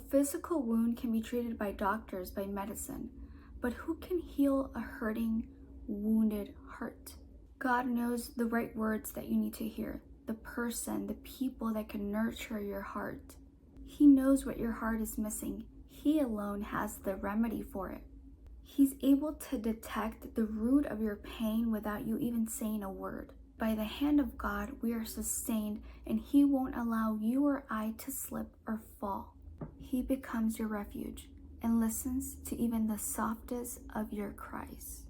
physical wound can be treated by doctors, by medicine, but who can heal a hurting, wounded heart? God knows the right words that you need to hear, the person, the people that can nurture your heart. He knows what your heart is missing. He alone has the remedy for it. He's able to detect the root of your pain without you even saying a word. By the hand of God, we are sustained, and He won't allow you or I to slip or fall. He becomes your refuge and listens to even the softest of your cries.